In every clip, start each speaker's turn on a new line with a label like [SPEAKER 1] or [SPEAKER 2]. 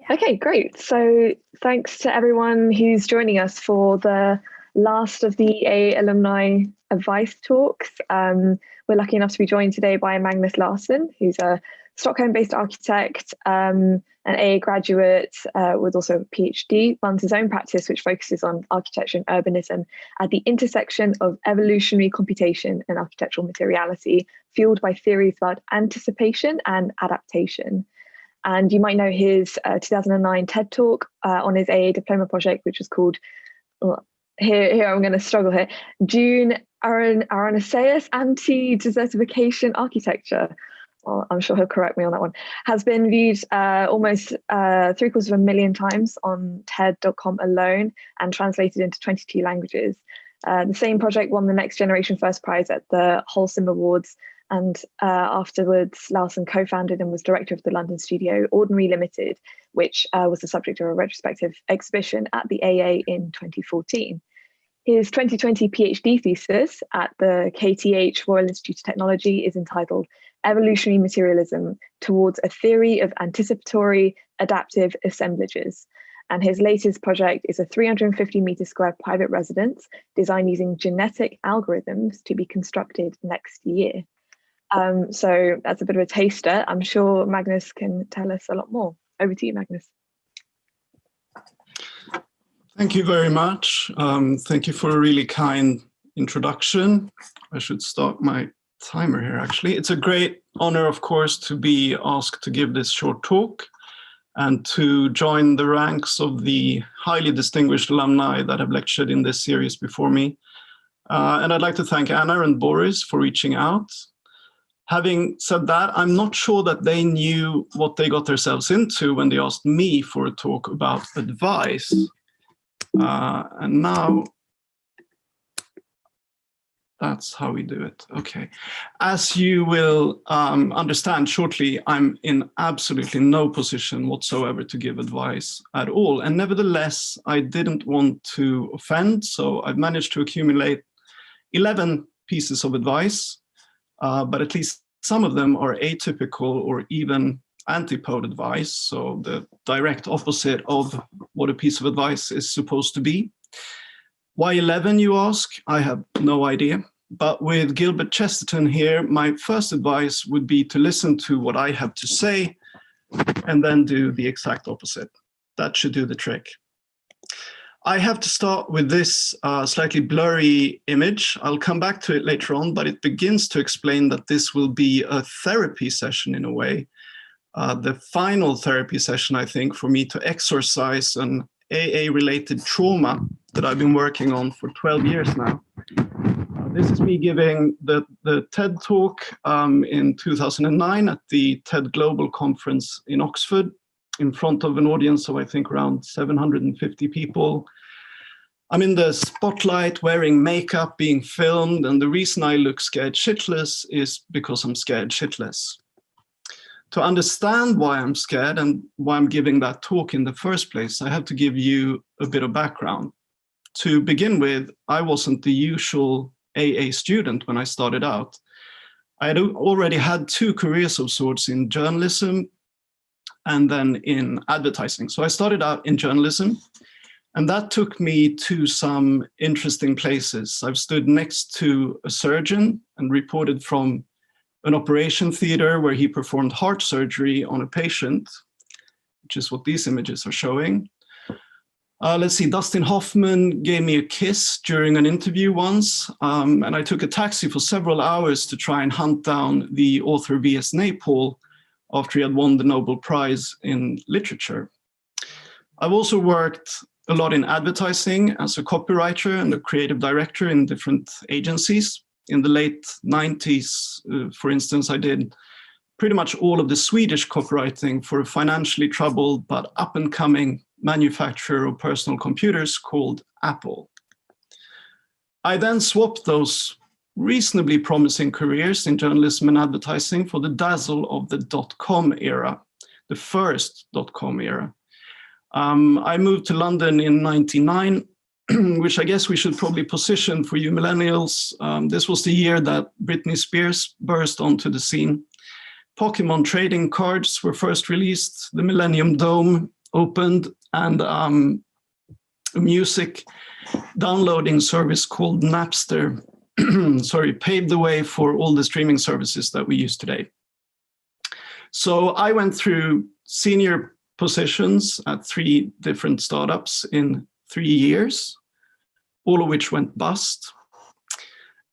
[SPEAKER 1] Okay, great. So thanks to everyone who's joining us for the last of the AA Alumni Advice Talks. We're lucky enough to be joined today by Magnus Larsson, who's a Stockholm-based architect, an AA graduate with also a PhD, runs his own practice which focuses on architecture and urbanism at the intersection of evolutionary computation and architectural materiality, fueled by theories about anticipation and adaptation. And you might know his 2009 TED Talk on his AA Diploma project, which was called, here I'm going to struggle here, Dune, Arenaceous, Anti-Desertification Architecture. Well, I'm sure he'll correct me on that one. Has been viewed almost 750,000 times on TED.com alone and translated into 22 languages. The same project won the Next Generation First Prize at the Holcim Awards. And afterwards, Larsson co-founded and was director of the London studio Ordinary Ltd, which was the subject of a retrospective exhibition at the AA in 2014. His 2020 PhD thesis at the KTH Royal Institute of Technology is entitled Evolutionary Materialism Towards a Theory of Anticipatory Adaptive Assemblages. And his latest project is a 350-meter square private residence designed using genetic algorithms to be constructed next year. So that's a bit of a taster. I'm sure Magnus can tell us a lot more. Over to you, Magnus.
[SPEAKER 2] Thank you very much. Thank you for a really kind introduction. I should start my timer here, actually. It's a great honor, of course, to be asked to give this short talk and to join the ranks of the highly distinguished alumni that have lectured in this series before me. And I'd like to thank Anna and Boris for reaching out. Having said that, I'm not sure that they knew what they got themselves into when they asked me for a talk about advice. And now, that's how we do it. Okay. As you will understand shortly, I'm in absolutely no position whatsoever to give advice at all. And nevertheless, I didn't want to offend, so I've managed to accumulate 11 pieces of advice. But at least some of them are atypical or even antipode advice, so the direct opposite of what a piece of advice is supposed to be. Why 11, you ask? I have no idea. But with Gilbert Chesterton here, my first advice would be to listen to what I have to say and then do the exact opposite. That should do the trick. I have to start with this slightly blurry image. I'll come back to it later on, but it begins to explain that this will be a therapy session in a way. The final therapy session, I think, for me to exorcise an AA-related trauma that I've been working on for 12 years now. This is me giving the TED Talk in 2009 at the TED Global Conference in Oxford, in front of an audience of, I think, around 750 people. I'm in the spotlight wearing makeup, being filmed, and the reason I look scared shitless is because I'm scared shitless. To understand why I'm scared and why I'm giving that talk in the first place, I have to give you a bit of background. To begin with, I wasn't the usual AA student when I started out. I had already had 2 careers of sorts in journalism and then in advertising. So I started out in journalism, and that took me to some interesting places. I've stood next to a surgeon and reported from an operation theater where he performed heart surgery on a patient, which is what these images are showing. Let's see, Dustin Hoffman gave me a kiss during an interview once, and I took a taxi for several hours to try and hunt down the author V.S. Naipaul after he had won the Nobel Prize in Literature. I've also worked a lot in advertising as a copywriter and a creative director in different agencies. In the late 90s, for instance, I did pretty much all of the Swedish copywriting for a financially troubled but up-and-coming manufacturer of personal computers called Apple. I then swapped those reasonably promising careers in journalism and advertising for the dazzle of the dot-com era, the first dot-com era. I moved to London in '99, which I guess we should probably position for you millennials. This was the year that Britney Spears burst onto the scene. Pokemon trading cards were first released, the Millennium Dome opened, and a music downloading service called Napster paved the way for all the streaming services that we use today. So I went through senior positions at 3 different startups in 3 years, all of which went bust.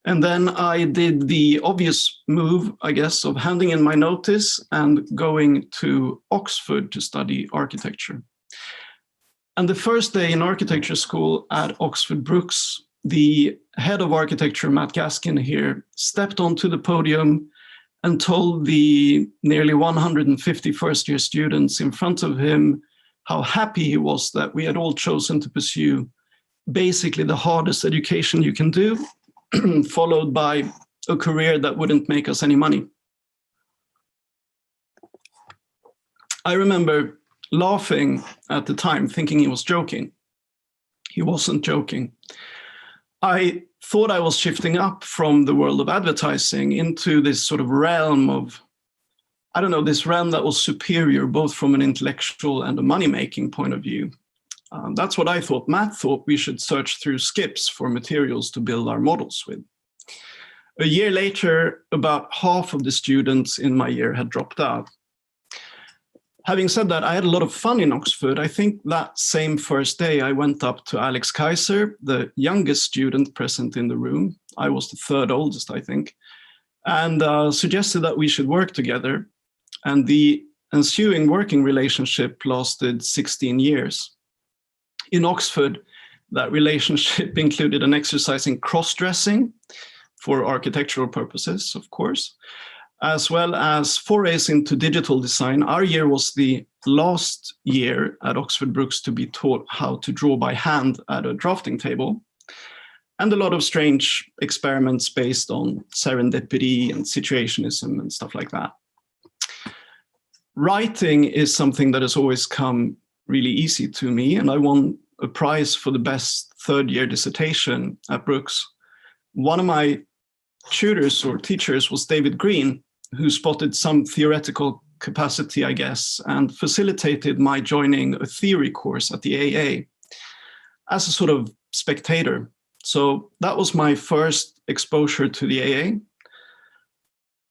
[SPEAKER 2] And then I did the obvious move, I guess, of handing in my notice and going to Oxford to study architecture. And the first day in architecture school at Oxford Brookes, the head of architecture, Matt Gaskin here, stepped onto the podium and told the nearly 150 first-year students in front of him how happy he was that we had all chosen to pursue basically the hardest education you can do, followed by a career that wouldn't make us any money. I remember laughing at the time, thinking he was joking. He wasn't joking. I thought I was shifting up from the world of advertising into this sort of realm of, I don't know, this realm that was superior both from an intellectual and a money-making point of view. That's what I thought. Matt thought we should search through skips for materials to build our models with. A year later, about half of the students in my year had dropped out. Having said that, I had a lot of fun in Oxford. I think that same first day, I went up to Alex Kaiser, the youngest student present in the room. I was the 3rd oldest, I think, and suggested that we should work together. And the ensuing working relationship lasted 16 years. In Oxford, that relationship included an exercise in cross-dressing for architectural purposes, of course, as well as forays into digital design. Our year was the last year at Oxford Brookes to be taught how to draw by hand at a drafting table, and a lot of strange experiments based on serendipity and situationism and stuff like that. Writing is something that has always come really easy to me, and I won a prize for the best 3rd-year dissertation at Brookes. One of my tutors or teachers was David Green, who spotted some theoretical capacity, I guess, and facilitated my joining a theory course at the AA as a sort of spectator. So that was my first exposure to the AA.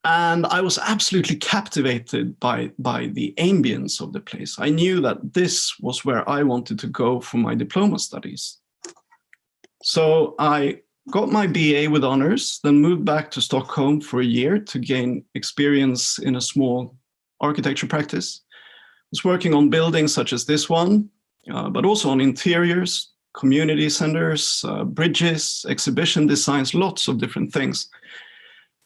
[SPEAKER 2] And I was absolutely captivated by the ambience of the place. I knew that this was where I wanted to go for my diploma studies. So I got my BA with honors, then moved back to Stockholm for a year to gain experience in a small architecture practice. I was working on buildings such as this one, but also on interiors, community centers, bridges, exhibition designs, lots of different things.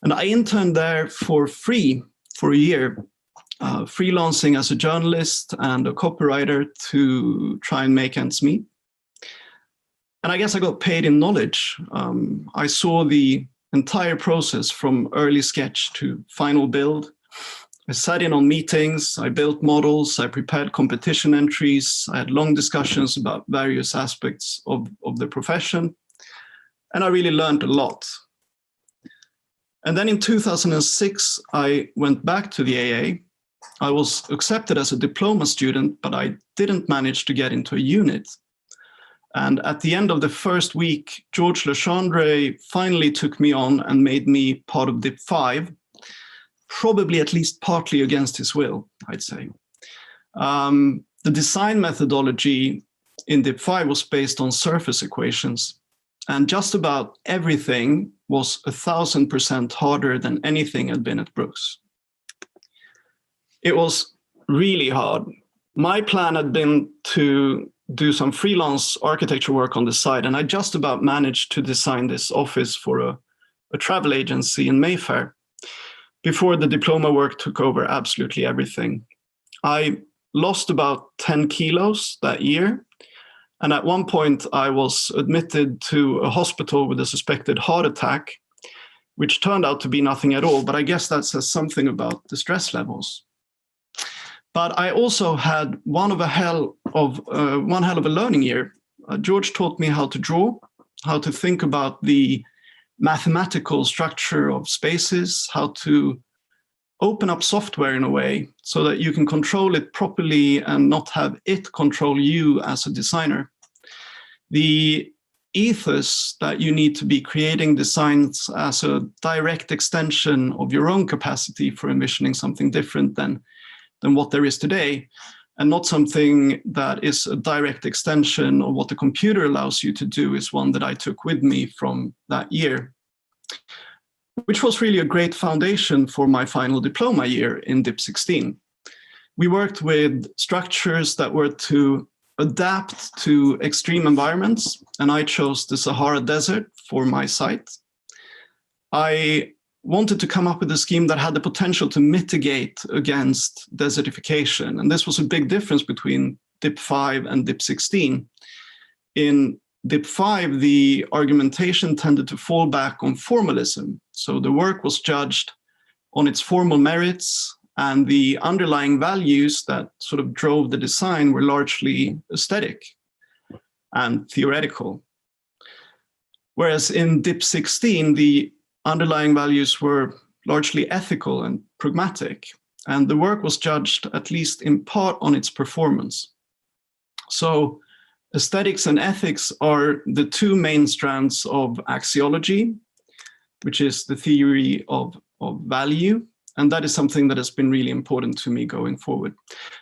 [SPEAKER 2] And I interned there for free for a year, freelancing as a journalist and a copywriter to try and make ends meet. And I guess I got paid in knowledge. I saw the entire process from early sketch to final build. I sat in on meetings, I built models, I prepared competition entries, I had long discussions about various aspects of the profession, and I really learned a lot. And then in 2006, I went back to the AA. I was accepted as a diploma student, but I didn't manage to get into a unit. And at the end of the first week, George Legendre finally took me on and made me part of Dip 5, probably at least partly against his will, I'd say. The design methodology in Dip 5 was based on surface equations, and just about everything was 1,000% harder than anything had been at Brookes. It was really hard. My plan had been to do some freelance architecture work on the side, and I just about managed to design this office for a travel agency in Mayfair before the diploma work took over absolutely everything. I lost about 10 kilos that year, and at one point I was admitted to a hospital with a suspected heart attack, which turned out to be nothing at all, but I guess that says something about the stress levels. But I also had one hell of a learning year. George taught me how to draw, how to think about the mathematical structure of spaces, how to open up software in a way so that you can control it properly and not have it control you as a designer. The ethos that you need to be creating designs as a direct extension of your own capacity for envisioning something different than what there is today, and not something that is a direct extension of what the computer allows you to do, is one that I took with me from that year, which was really a great foundation for my final diploma year in DIP 16. We worked with structures that were to adapt to extreme environments, and I chose the Sahara Desert for my site. I wanted to come up with a scheme that had the potential to mitigate against desertification, and this was a big difference between DIP 5 and DIP 16. In DIP 5, the argumentation tended to fall back on formalism. So the work was judged on its formal merits, and the underlying values that sort of drove the design were largely aesthetic and theoretical. Whereas in DIP 16, the underlying values were largely ethical and pragmatic, and the work was judged at least in part on its performance. So aesthetics and ethics are the two main strands of axiology, which is the theory of value. And that is something that has been really important to me going forward.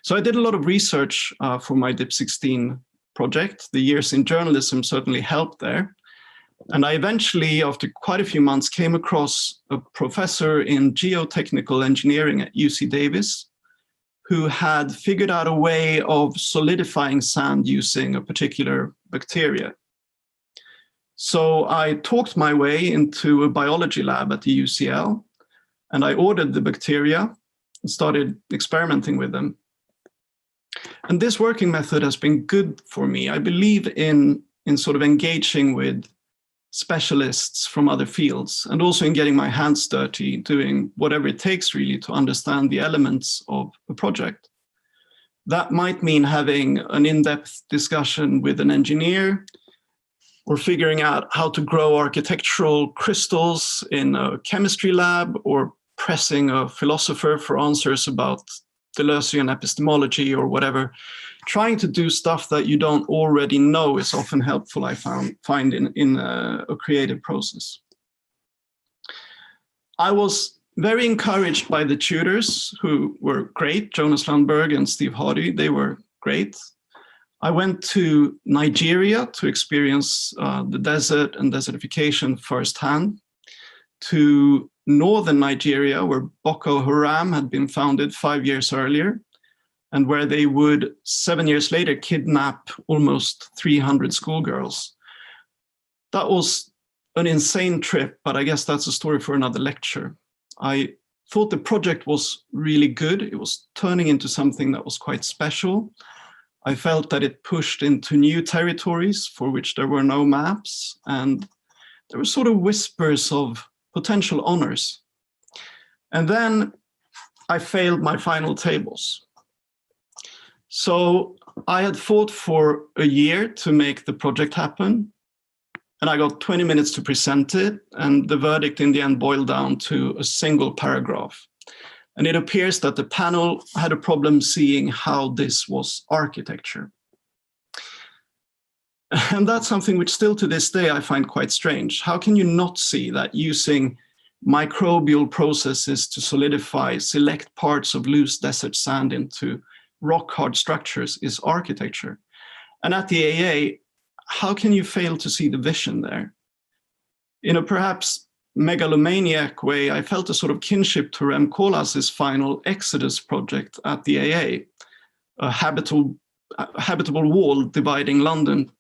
[SPEAKER 2] So I did a lot of research for my DIP 16 project. The years in journalism certainly helped there. And I eventually, after quite a few months, came across a professor in geotechnical engineering at UC Davis, who had figured out a way of solidifying sand using a particular bacteria. So I talked my way into a biology lab at the UCL, and I ordered the bacteria and started experimenting with them. And this working method has been good for me. I believe in sort of engaging with specialists from other fields, and also in getting my hands dirty, doing whatever it takes really to understand the elements of a project. That might mean having an in-depth discussion with an engineer, or figuring out how to grow architectural crystals in a chemistry lab, or pressing a philosopher for answers about Deleuzean epistemology or whatever. Trying to do stuff that you don't already know is often helpful, I find in a creative process. I was very encouraged by the tutors, who were great, Jonas Landberg and Steve Hardy. They were great. I went to Nigeria to experience the desert and desertification firsthand, to northern Nigeria, where Boko Haram had been founded 5 years earlier, and where they would 7 years later kidnap almost 300 schoolgirls. That was an insane trip, but I guess that's a story for another lecture. I thought the project was really good. It was turning into something that was quite special. I felt that it pushed into new territories for which there were no maps, and there were sort of whispers of potential honors. And then I failed my final tables. So I had fought for a year to make the project happen, and I got 20 minutes to present it, and the verdict in the end boiled down to a single paragraph. And it appears that the panel had a problem seeing how this was architecture. And that's something which still to this day I find quite strange. How can you not see that using microbial processes to solidify select parts of loose desert sand into rock-hard structures is architecture? And at the AA, how can you fail to see the vision there? In a perhaps megalomaniac way, I felt a sort of kinship to Rem Koolhaas's final Exodus project at the AA, a habitable wall dividing London,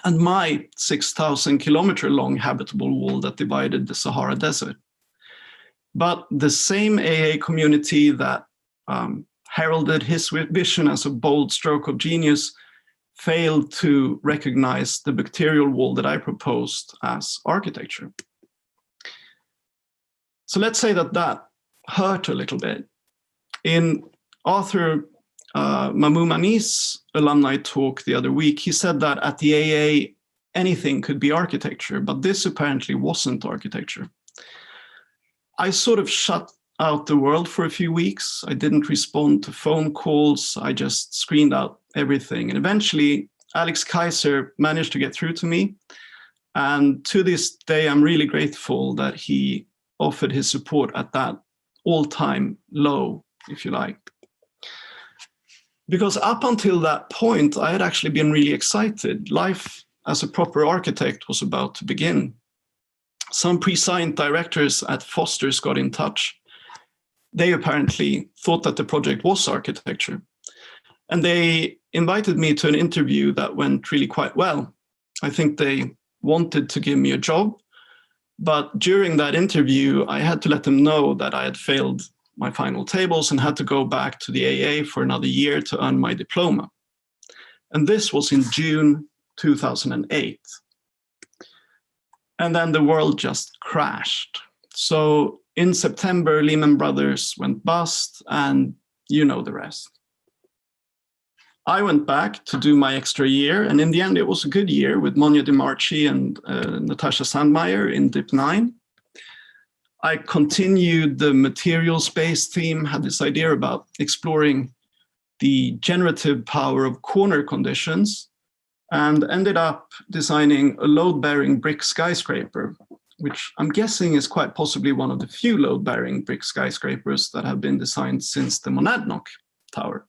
[SPEAKER 2] and my 6,000 kilometer long habitable wall that divided the Sahara Desert. But the same AA community that heralded his vision as a bold stroke of genius failed to recognize the bacterial wall that I proposed as architecture. So let's say that hurt a little bit. In Arthur Mamoumanis' alumni talk the other week, he said that at the AA, anything could be architecture, but this apparently wasn't architecture. I sort of shut out the world for a few weeks. I didn't respond to phone calls. I just screened out everything. And eventually, Alex Kaiser managed to get through to me. And to this day, I'm really grateful that he offered his support at that all-time low, if you like. Because up until that point, I had actually been really excited. Life as a proper architect was about to begin. Some pre-signed directors at Foster's got in touch. They apparently thought that the project was architecture. And they invited me to an interview that went really quite well. I think they wanted to give me a job. But during that interview, I had to let them know that I had failed my final tables and had to go back to the AA for another year to earn my diploma. And this was in June 2008. And then the world just crashed. So in September, Lehman Brothers went bust, and you know the rest. I went back to do my extra year, and in the end, it was a good year with Monja DiMarchi and Natasha Sandmeyer in Dip 9. I continued the materials-based theme, had this idea about exploring the generative power of corner conditions, and ended up designing a load-bearing brick skyscraper, which I'm guessing is quite possibly one of the few load-bearing brick skyscrapers that have been designed since the Monadnock Tower.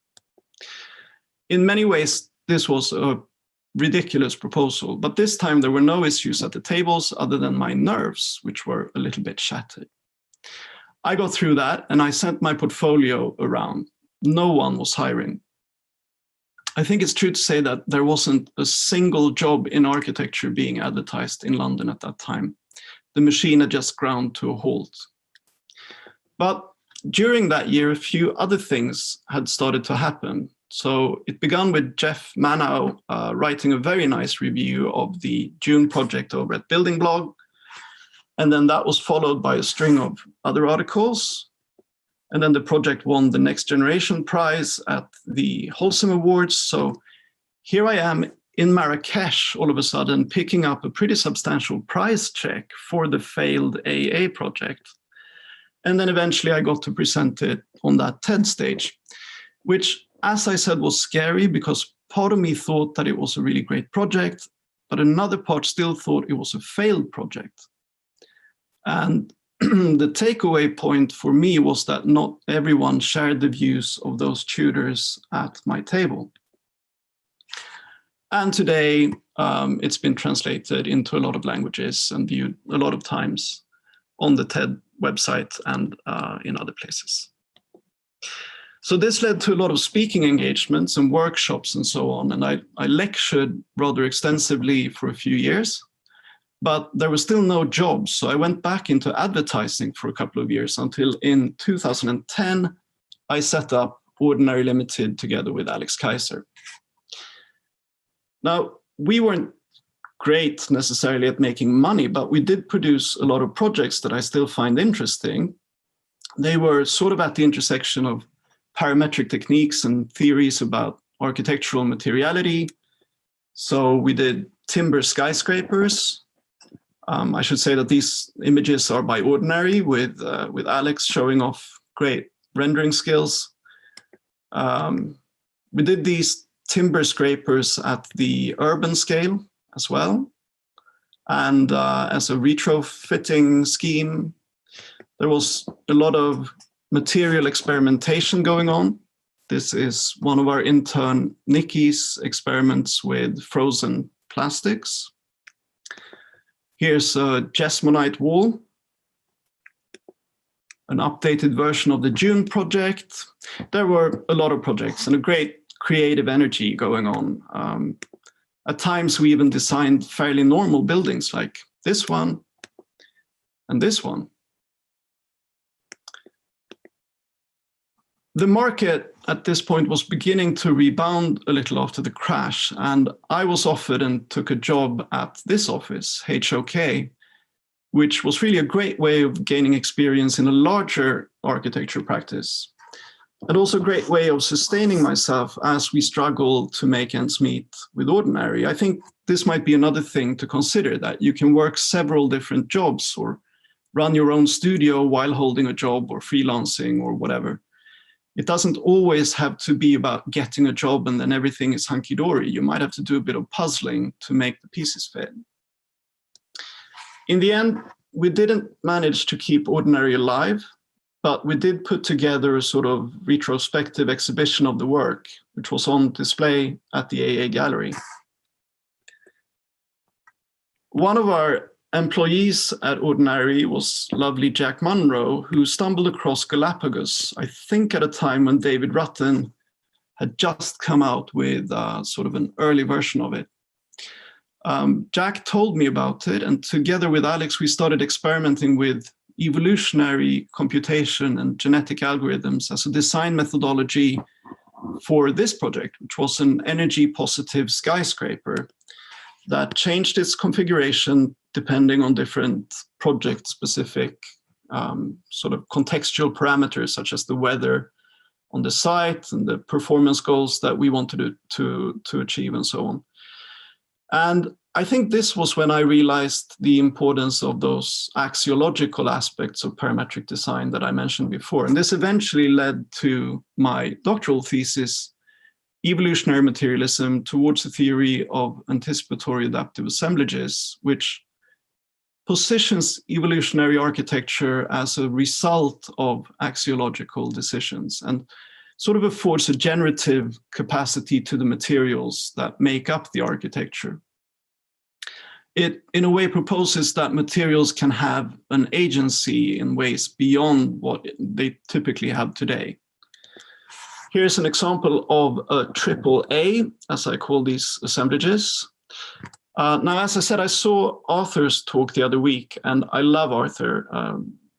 [SPEAKER 2] In many ways, this was a ridiculous proposal, but this time there were no issues at the tables other than my nerves, which were a little bit shattered. I got through that and I sent my portfolio around. No one was hiring. I think it's true to say that there wasn't a single job in architecture being advertised in London at that time. The machine had just ground to a halt. But during that year, a few other things had started to happen. So it began with Jeff Manow writing a very nice review of the Dune project over at Building Blog. And then that was followed by a string of other articles. And then the project won the Next Generation Prize at the Holcim Awards. So here I am in Marrakesh, all of a sudden, picking up a pretty substantial prize check for the failed AA project. And then eventually I got to present it on that TED stage, which, as I said, was scary because part of me thought that it was a really great project, but another part still thought it was a failed project. And the takeaway point for me was that not everyone shared the views of those tutors at my table. And today it's been translated into a lot of languages and viewed a lot of times on the TED website and in other places. So this led to a lot of speaking engagements and workshops and so on. And I lectured rather extensively for a few years, but there was still no jobs. So I went back into advertising for a couple of years until in 2010, I set up Ordinary Ltd together with Alex Kaiser. Now, we weren't great necessarily at making money, but we did produce a lot of projects that I still find interesting. They were sort of at the intersection of parametric techniques and theories about architectural materiality. So we did timber skyscrapers. I should say that these images are by Ordinary with Alex showing off great rendering skills. We did these timber scrapers at the urban scale as well. And as a retrofitting scheme, there was a lot of material experimentation going on. This is one of our intern Nikki's experiments with frozen plastics. Here's a Jesmonite wall, an updated version of the Dune project. There were a lot of projects and a great creative energy going on. At times, we even designed fairly normal buildings like this one and this one. The market at this point was beginning to rebound a little after the crash, and I was offered and took a job at this office, HOK, which was really a great way of gaining experience in a larger architecture practice, and also a great way of sustaining myself as we struggle to make ends meet with Ordinary. I think this might be another thing to consider, that you can work several different jobs or run your own studio while holding a job or freelancing or whatever. It doesn't always have to be about getting a job and then everything is hunky-dory. You might have to do a bit of puzzling to make the pieces fit. In the end, we didn't manage to keep Ordinary alive, but we did put together a sort of retrospective exhibition of the work, which was on display at the AA gallery. One of our employees at Ordinary was lovely Jack Munro, who stumbled across Galapagos, I think at a time when David Rutten had just come out with sort of an early version of it. Jack told me about it, and together with Alex, we started experimenting with evolutionary computation and genetic algorithms as a design methodology for this project, which was an energy positive skyscraper that changed its configuration depending on different project specific sort of contextual parameters, such as the weather on the site and the performance goals that we wanted to achieve and so on. And I think this was when I realized the importance of those axiological aspects of parametric design that I mentioned before. And this eventually led to my doctoral thesis, Evolutionary Materialism towards the theory of anticipatory adaptive assemblages, which positions evolutionary architecture as a result of axiological decisions and sort of affords a generative capacity to the materials that make up the architecture. It, in a way, proposes that materials can have an agency in ways beyond what they typically have today. Here's an example of a AAA, as I call these assemblages. Now, as I said, I saw Arthur's talk the other week, and I love Arthur.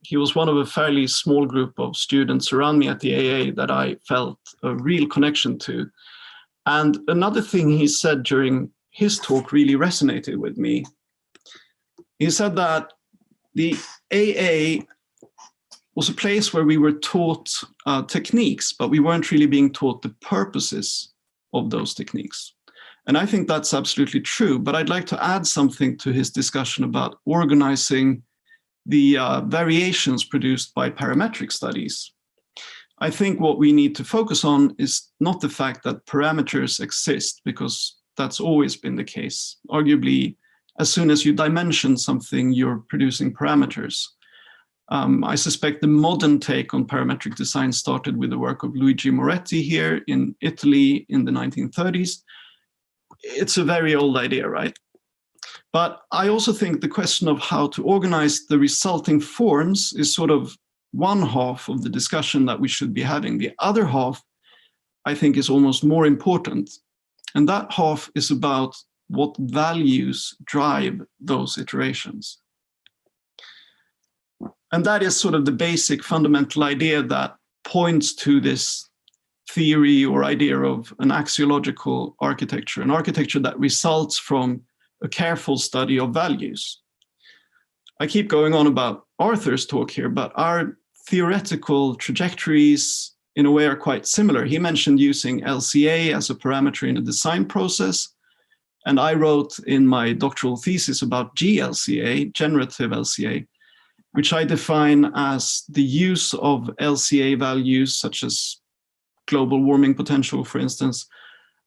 [SPEAKER 2] He was one of a fairly small group of students around me at the AA that I felt a real connection to. And another thing he said during his talk really resonated with me. He said that the AA was a place where we were taught techniques, but we weren't really being taught the purposes of those techniques. And I think that's absolutely true, but I'd like to add something to his discussion about organizing the variations produced by parametric studies. I think what we need to focus on is not the fact that parameters exist, because that's always been the case. Arguably, as soon as you dimension something, you're producing parameters. I suspect the modern take on parametric design started with the work of Luigi Moretti here in Italy in the 1930s. It's a very old idea, right? But I also think the question of how to organize the resulting forms is sort of one half of the discussion that we should be having. The other half, I think, is almost more important. And that half is about what values drive those iterations. And that is sort of the basic fundamental idea that points to this theory or idea of an axiological architecture, an architecture that results from a careful study of values. I keep going on about Arthur's talk here, but our theoretical trajectories in a way are quite similar. He mentioned using LCA as a parameter in a design process. And I wrote in my doctoral thesis about GLCA, generative LCA, which I define as the use of LCA values such as global warming potential, for instance,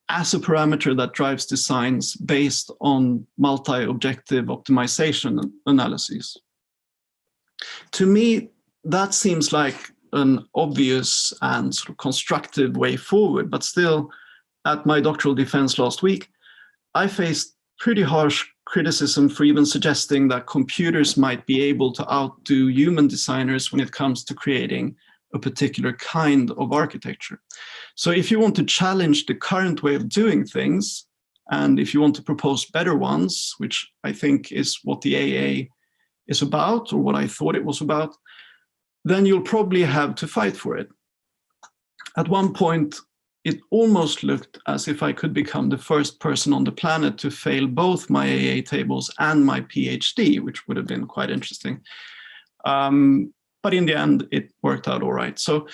[SPEAKER 2] as a parameter that drives designs based on multi-objective optimization analyses. To me, that seems like an obvious and sort of constructive way forward, but still, at my doctoral defense last week, I faced pretty harsh criticism for even suggesting that computers might be able to outdo human designers when it comes to creating a particular kind of architecture. So if you want to challenge the current way of doing things, and if you want to propose better ones, which I think is what the AA is about, or what I thought it was about, then you'll probably have to fight for it. At one point, it almost looked as if I could become the first person on the planet to fail both my AA tables and my PhD, which would have been quite interesting. But in the end, it worked out all right. So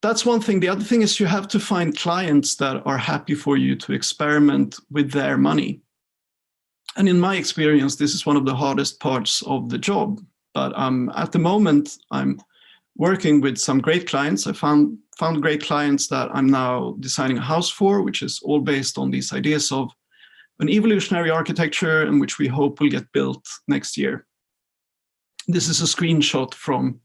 [SPEAKER 2] that's one thing. The other thing is you have to find clients that are happy for you to experiment with their money. And in my experience, this is one of the hardest parts of the job. But at the moment, I'm working with some great clients. I found great clients that I'm now designing a house for, which is all based on these ideas of an evolutionary architecture, and which we hope will get built next year. This is a screenshot from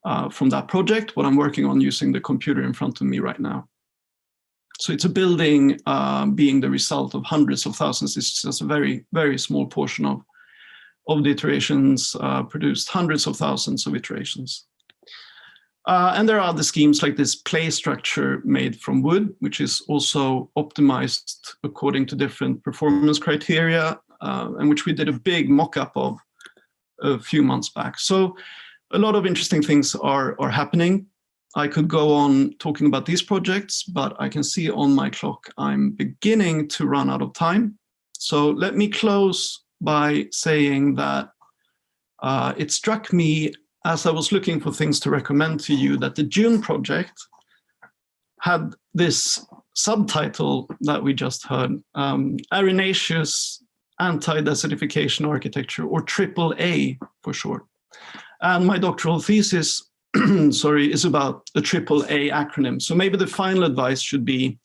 [SPEAKER 2] that project, what I'm working on using the computer in front of me right now. So it's a building being the result of hundreds of thousands. It's just a very, very small portion of the iterations produced hundreds of thousands of iterations. And there are other schemes like this play structure made from wood, which is also optimized according to different performance criteria, and which we did a big mock-up of a few months back. So a lot of interesting things are happening. I could go on talking about these projects, but I can see on my clock I'm beginning to run out of time. So let me close by saying that it struck me as I was looking for things to recommend to you that the Dune project had this subtitle that we just heard, Arenaceous Anti-Desertification Architecture, or AAA for short. And my doctoral thesis is about the AAA acronym. So maybe the final advice should be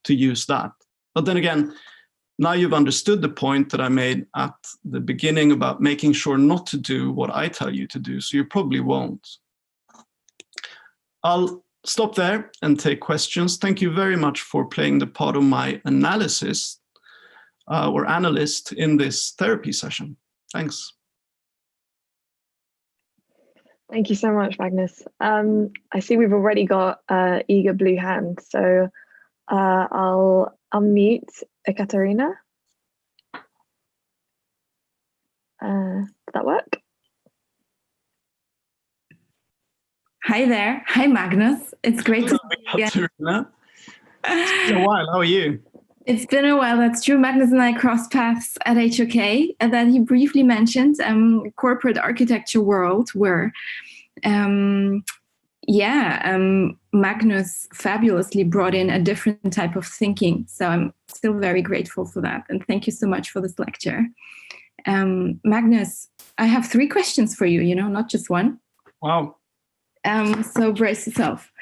[SPEAKER 2] to use that. But then again, now you've understood the point that I made at the beginning about making sure not to do what I tell you to do, so you probably won't. I'll stop there and take questions. Thank you very much for playing the part of my analysis or analyst in this therapy session. Thanks.
[SPEAKER 1] Thank you so much, Magnus. I see we've already got eager blue hands, so I'll unmute Ekaterina. Did that work?
[SPEAKER 3] Hi there. Hi, Magnus. It's great to see you again.
[SPEAKER 2] It's been a while. How are you?
[SPEAKER 3] It's been a while. That's true. Magnus and I crossed paths at HOK, and then he briefly mentioned corporate architecture world where Magnus fabulously brought in a different type of thinking. So I'm still very grateful for that. And thank you so much for this lecture. Magnus, I have 3 questions for you, not just one.
[SPEAKER 2] Wow.
[SPEAKER 3] So brace yourself.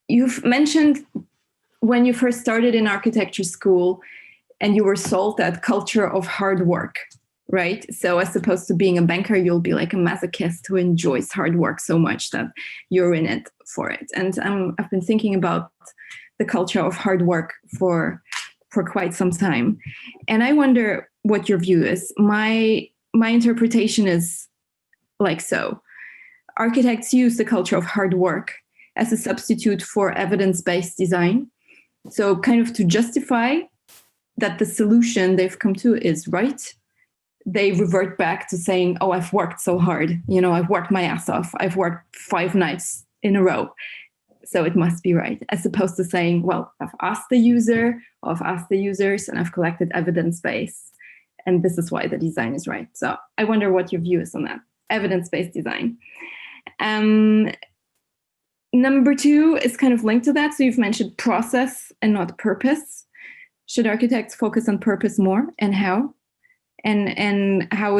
[SPEAKER 3] You've mentioned when you first started in architecture school and you were sold that culture of hard work, right? So as opposed to being a banker, you'll be like a masochist who enjoys hard work so much that you're in it for it. And I've been thinking about the culture of hard work for quite some time. And I wonder what your view is. My interpretation is like so. Architects use the culture of hard work as a substitute for evidence-based design. So kind of to justify that the solution they've come to is right, they revert back to saying, oh, I've worked so hard. I've worked my ass off. I've worked 5 nights in a row. So it must be right. As opposed to saying, well, I've asked the user, or I've asked the users, and I've collected evidence base. And this is why the design is right. So I wonder what your view is on that. Evidence-based design. Number 2 is kind of linked to that. So you've mentioned process and not purpose. Should architects focus on purpose more, and how? And how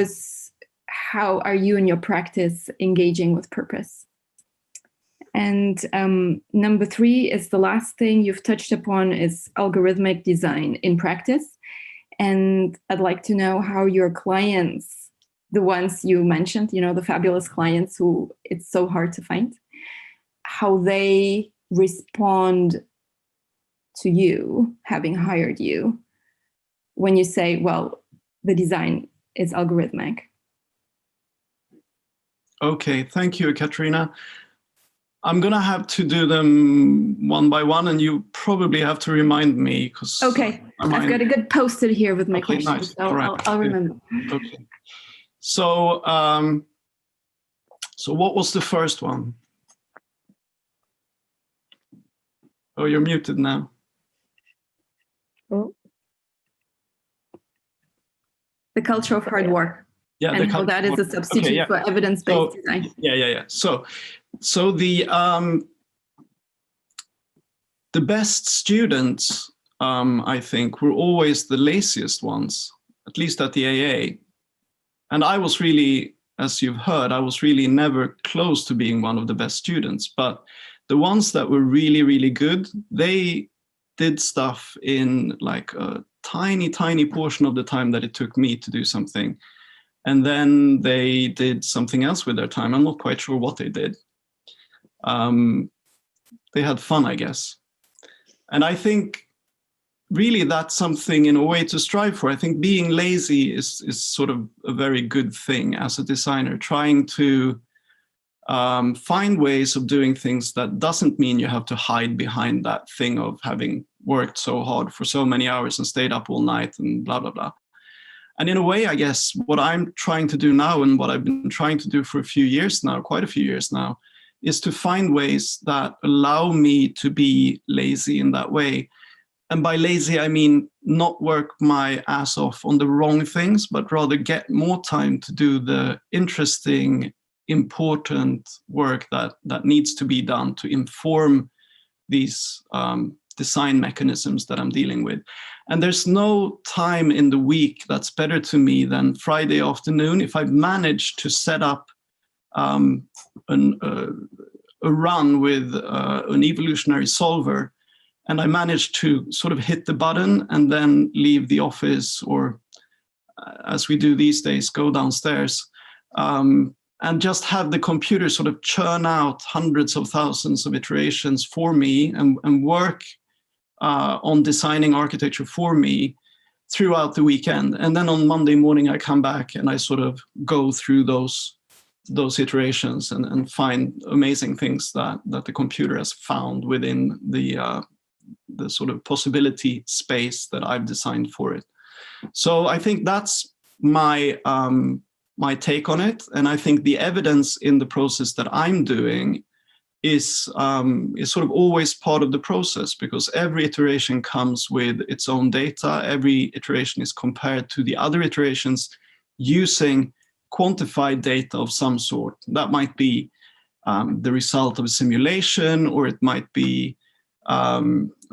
[SPEAKER 3] are you in your practice engaging with purpose? And number 3 is the last thing you've touched upon is algorithmic design in practice. And I'd like to know how your clients, the ones you mentioned, the fabulous clients who it's so hard to find, how they respond to you having hired you when you say, well, the design is algorithmic.
[SPEAKER 2] Okay, thank you, Katrina. I'm going to have to do them one by one, and you probably have to remind me because.
[SPEAKER 3] Okay, I've got a good post-it here with my questions,
[SPEAKER 2] nice.
[SPEAKER 3] so right. I'll remember.
[SPEAKER 2] Okay. So, so what was the first one? Oh, you're muted now.
[SPEAKER 1] Oh.
[SPEAKER 3] The culture of hard work.
[SPEAKER 2] Yeah,
[SPEAKER 3] and how that is a substitute for evidence-based design.
[SPEAKER 2] Yeah. So the best students, I think, were always the laziest ones. at least at the AA. And I was really, as you've heard, I was really never close to being one of the best students. But the ones that were really, really good, they did stuff in like a tiny, tiny portion of the time that it took me to do something. And then they did something else with their time. I'm not quite sure what they did. They had fun, I guess. And I think really that's something in a way to strive for. I think being lazy is sort of a very good thing as a designer, trying to find ways of doing things that doesn't mean you have to hide behind that thing of having worked so hard for so many hours and stayed up all night and blah, blah, blah. And in a way, I guess what I'm trying to do now and what I've been trying to do for a few years now, quite a few years now, is to find ways that allow me to be lazy in that way. And by lazy, I mean not work my ass off on the wrong things, but rather get more time to do the interesting, important work that needs to be done to inform these design mechanisms that I'm dealing with. And there's no time in the week that's better to me than Friday afternoon. If I've managed to set up a run with an evolutionary solver, and I managed to sort of hit the button and then leave the office, or as we do these days, go downstairs, and just have the computer sort of churn out hundreds of thousands of iterations for me and work on designing architecture for me throughout the weekend. And then on Monday morning, I come back and I sort of go through those iterations and find amazing things that the computer has found within the sort of possibility space that I've designed for it. So I think that's my take on it. And I think the evidence in the process that I'm doing is sort of always part of the process, because every iteration comes with its own data. Every iteration is compared to the other iterations using quantified data of some sort. That might be the result of a simulation, or it might be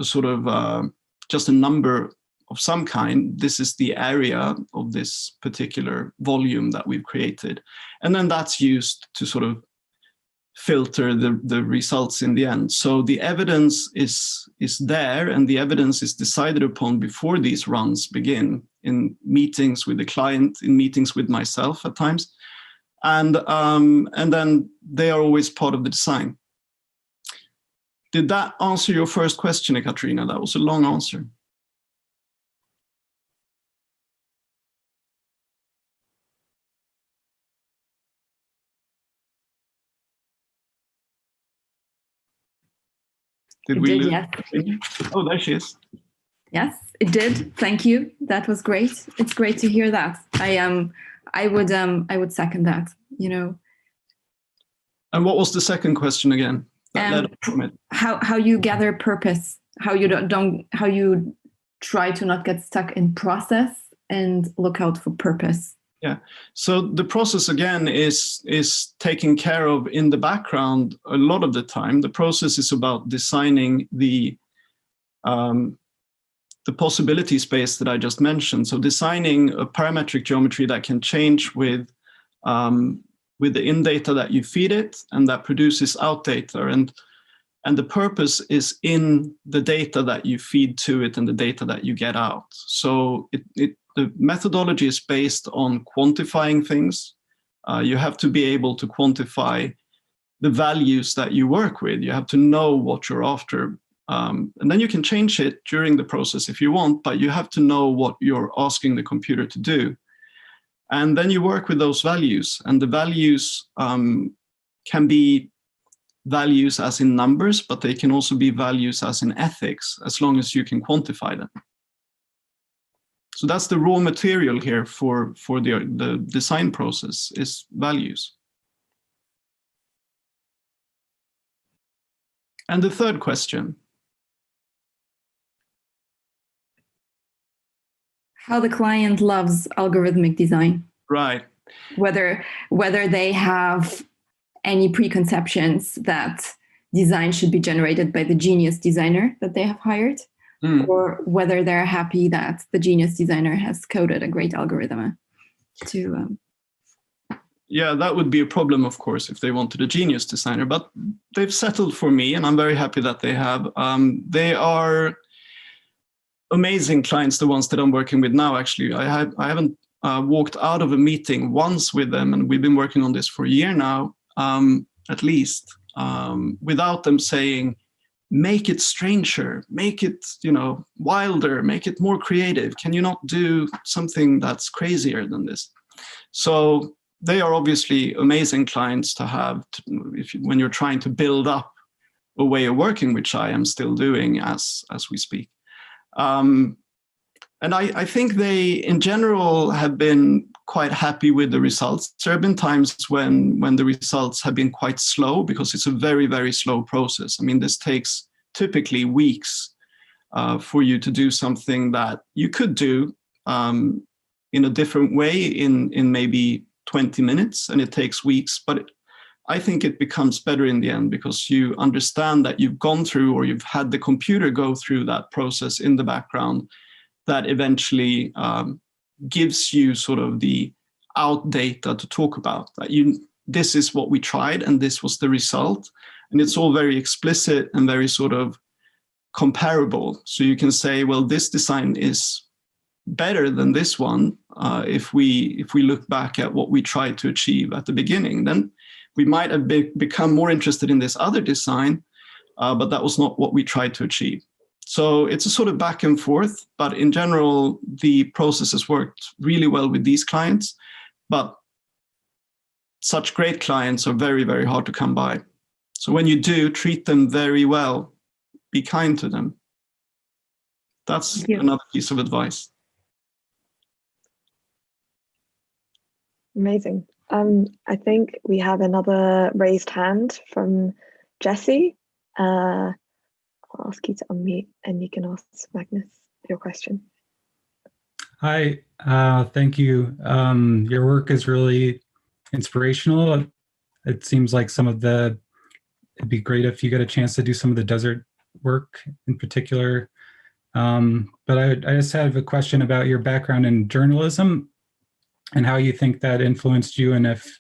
[SPEAKER 2] sort of just a number of some kind. This is the area of this particular volume that we've created. And then that's used to sort of filter the results in the end. So the evidence is there, and the evidence is decided upon before these runs begin, in meetings with the client, in meetings with myself at times. And then they are always part of the design. Did that answer your first question, Ekaterina? That was a long answer. Did we lose?
[SPEAKER 3] Yes.
[SPEAKER 2] Oh, there she is.
[SPEAKER 3] Yes, it did. Thank you. That was great. It's great to hear that. I would second that, you know.
[SPEAKER 2] And what was the second question again?
[SPEAKER 3] How you gather purpose, how you try to not get stuck in process and look out for purpose.
[SPEAKER 2] Yeah. So the process again is taken care of in the background a lot of the time. The process is about designing the possibility space that I just mentioned. So designing a parametric geometry that can change with the in data that you feed it, and that produces out data. And the purpose is in the data that you feed to it and the data that you get out. So the methodology is based on quantifying things. You have to be able to quantify the values that you work with. You have to know what you're after. And then you can change it during the process if you want, but you have to know what you're asking the computer to do. And then you work with those values. And the values can be values as in numbers, but they can also be values as in ethics, as long as you can quantify them. So that's the raw material here for the design process, is values. And the third question.
[SPEAKER 3] How the client loves algorithmic design.
[SPEAKER 2] Right.
[SPEAKER 3] Whether they have any preconceptions that design should be generated by the genius designer that they have hired, or whether they're happy that the genius designer has coded a great algorithm to.
[SPEAKER 2] Yeah, that would be a problem, of course, if they wanted a genius designer, but they've settled for me, and I'm very happy that they have. They are amazing clients, the ones that I'm working with now, actually. I haven't walked out of a meeting once with them, and we've been working on this for a year now, at least, without them saying, make it stranger, make it, wilder, make it more creative. Can you not do something that's crazier than this? So they are obviously amazing clients to have when you're trying to build up a way of working, which I am still doing as we speak. And I think they, in general, have been quite happy with the results. There have been times when the results have been quite slow, because it's a very, very slow process. I mean, this takes typically weeks for you to do something that you could do in a different way in maybe 20 minutes, and it takes weeks. But I think it becomes better in the end, because you understand that you've gone through, or you've had the computer go through that process in the background that eventually gives you sort of the out data to talk about. That this is what we tried, and this was the result. And it's all very explicit and very sort of comparable. So you can say, well, this design is better than this one. If we look back at what we tried to achieve at the beginning, then we might have become more interested in this other design, but that was not what we tried to achieve. So it's a sort of back and forth, but in general, the process has worked really well with these clients. But such great clients are very, very hard to come by. So when you do, treat them very well, be kind to them. That's another piece of advice.
[SPEAKER 1] Amazing. I think we have another raised hand from Jesse. I'll ask you to unmute, and you can ask Magnus your question.
[SPEAKER 4] Hi, thank you. Your work is really inspirational. It seems like it'd be great if you get a chance to do some of the desert work in particular. But I just have a question about your background in journalism and how you think that influenced you, and if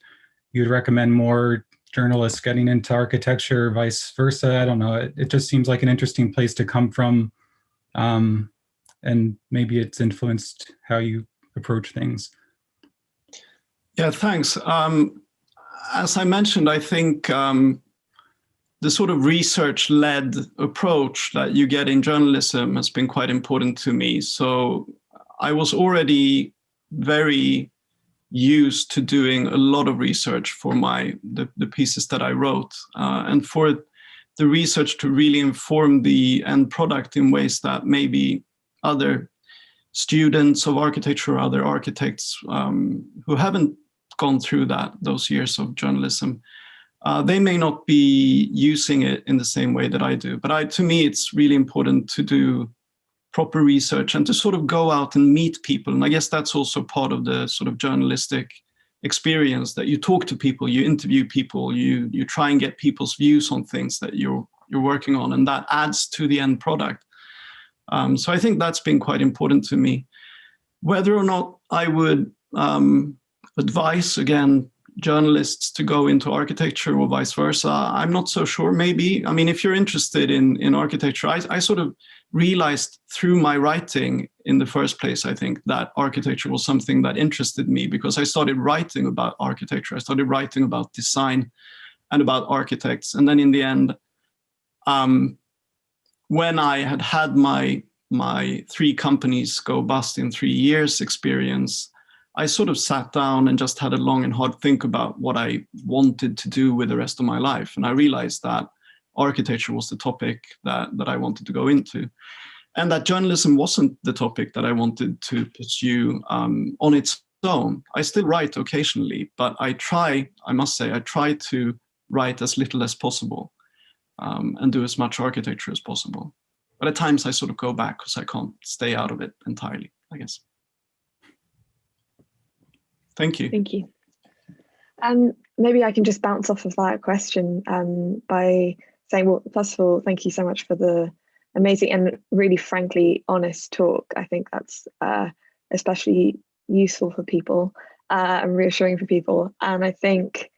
[SPEAKER 4] you'd recommend more journalists getting into architecture or vice versa. I don't know. It just seems like an interesting place to come from. And maybe it's influenced how you approach things.
[SPEAKER 2] Yeah, thanks. As I mentioned, I think the sort of research-led approach that you get in journalism has been quite important to me. So I was already very used to doing a lot of research for the pieces that I wrote, and for the research to really inform the end product in ways that maybe other students of architecture or other architects who haven't gone through those years of journalism, they may not be using it in the same way that I do. But to me, it's really important to do proper research and to sort of go out and meet people. And I guess that's also part of the sort of journalistic experience, that you talk to people, you interview people, you try and get people's views on things that you're working on, and that adds to the end product. So I think that's been quite important to me. Whether or not I would advise, again, journalists to go into architecture or vice versa, I'm not so sure. Maybe, I mean, if you're interested in architecture, I sort of realized through my writing in the first place, I think, that architecture was something that interested me, because I started writing about architecture. I started writing about design and about architects. And then in the end, when I had my 3 companies go bust in 3 years experience, I sort of sat down and just had a long and hard think about what I wanted to do with the rest of my life. And I realized that architecture was the topic that I wanted to go into, and that journalism wasn't the topic that I wanted to pursue on its own. I still write occasionally, but I must say, I try to write as little as possible and do as much architecture as possible. But at times I sort of go back because I can't stay out of it entirely, I guess. Thank you.
[SPEAKER 1] Thank you. Maybe I can just bounce off of that question by saying, well, first of all, thank you so much for the amazing and really frankly honest talk. I think that's especially useful for people and reassuring for people. And I think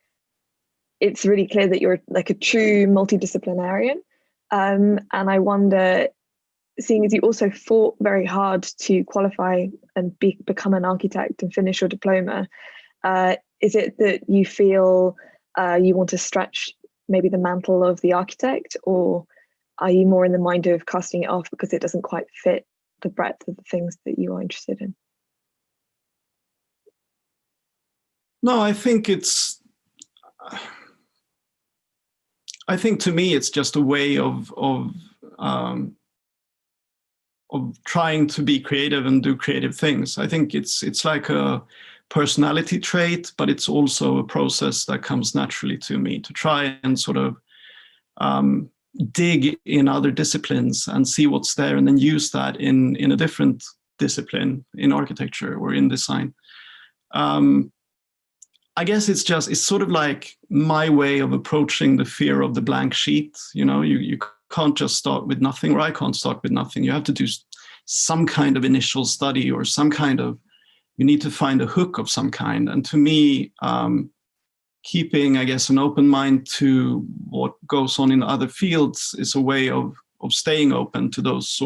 [SPEAKER 1] it's really clear that you're like a true multidisciplinarian. And I wonder, seeing as you also fought very hard to qualify and become an architect and finish your diploma, is it that you feel you want to stretch maybe the mantle of the architect, or are you more in the mind of casting it off because it doesn't quite fit the breadth of the things that you are interested in?
[SPEAKER 2] No, I think to me it's just a way of trying to be creative and do creative things. I think it's like a personality trait, but it's also a process that comes naturally to me to try and sort of dig in other disciplines and see what's there, and then use that in a different discipline, in architecture or in design. I guess it's sort of like my way of approaching the fear of the blank sheet. You know, you can't just start with nothing, or I can't start with nothing. You have to do some kind of initial study, or you need to find a hook of some kind. And to me, keeping, I guess, an open mind to what goes on in other fields is a way of staying open to those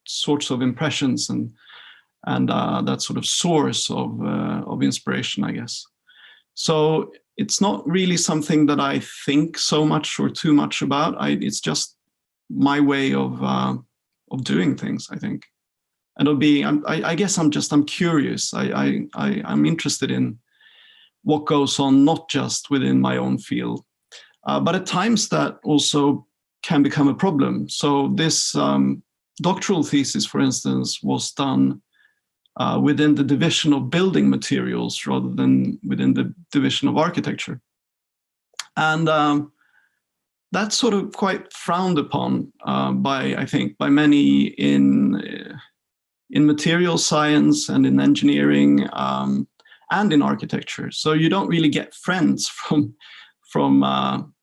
[SPEAKER 2] sorts of impressions and that sort of source of inspiration, I guess. So it's not really something that I think so much or too much about. It's just my way of doing things, I think. And I guess I'm curious. I'm interested in what goes on, not just within my own field, but at times that also can become a problem. So this doctoral thesis, for instance, was done within the division of building materials rather than within the division of architecture. And that's sort of quite frowned upon by many in material science and in engineering and in architecture. So you don't really get friends from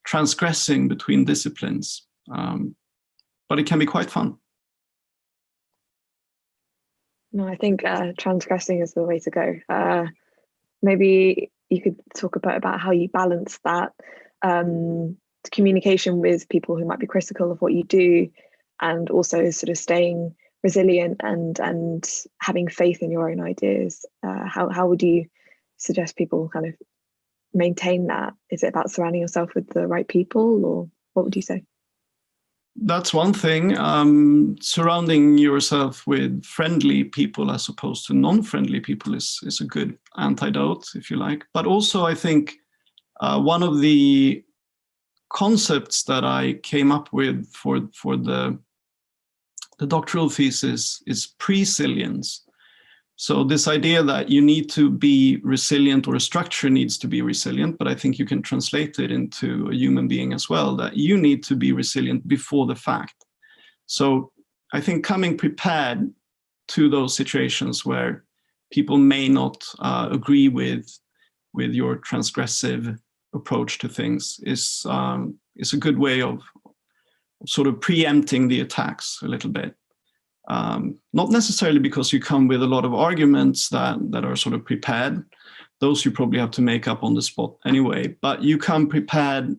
[SPEAKER 2] transgressing between disciplines, but it can be quite fun.
[SPEAKER 1] No, I think transgressing is the way to go. Maybe you could talk a bit about how you balance that communication with people who might be critical of what you do, and also sort of staying resilient and having faith in your own ideas. How would you suggest people kind of maintain that? Is it about surrounding yourself with the right people, or what would you say?
[SPEAKER 2] That's one thing. Surrounding yourself with friendly people as opposed to non-friendly people is a good antidote, if you like. But also, I think one of the concepts that I came up with for the doctoral thesis is presilience. So this idea that you need to be resilient, or a structure needs to be resilient, but I think you can translate it into a human being as well, that you need to be resilient before the fact. So I think coming prepared to those situations where people may not agree with your transgressive approach to things is a good way of sort of preempting the attacks a little bit. Not necessarily because you come with a lot of arguments that are sort of prepared. Those you probably have to make up on the spot anyway, but you come prepared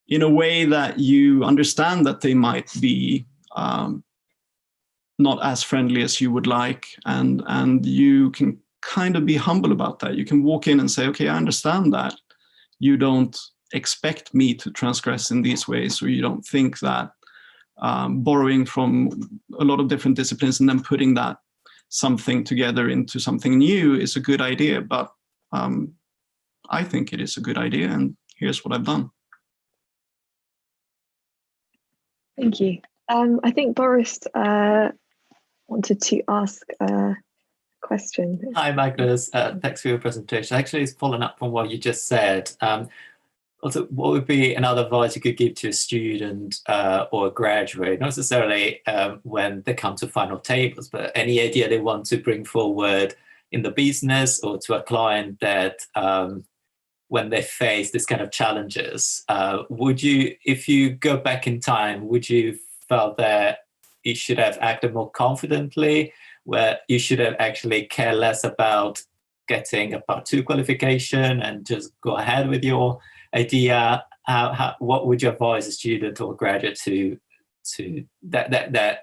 [SPEAKER 2] in a way that you understand that they might be not as friendly as you would like, and you can kind of be humble about that. You can walk in and say, okay, I understand that you don't expect me to transgress in these ways, or you don't think that borrowing from a lot of different disciplines and then putting that something together into something new is a good idea, but I think it is a good idea, and here's what I've done.
[SPEAKER 1] Thank you. I think Boris wanted to ask a question.
[SPEAKER 5] Hi, Magnus. Thanks for your presentation. Actually, it's following up from what you just said. Also, what would be another advice you could give to a student or a graduate, not necessarily when they come to final tables, but any idea they want to bring forward in the business or to a client that when they face this kind of challenges, would you, if you go back in time, would you felt that you should have acted more confidently, where you should have actually care less about getting a Part 2 qualification and just go ahead with your idea? What would you advise a student or graduate to that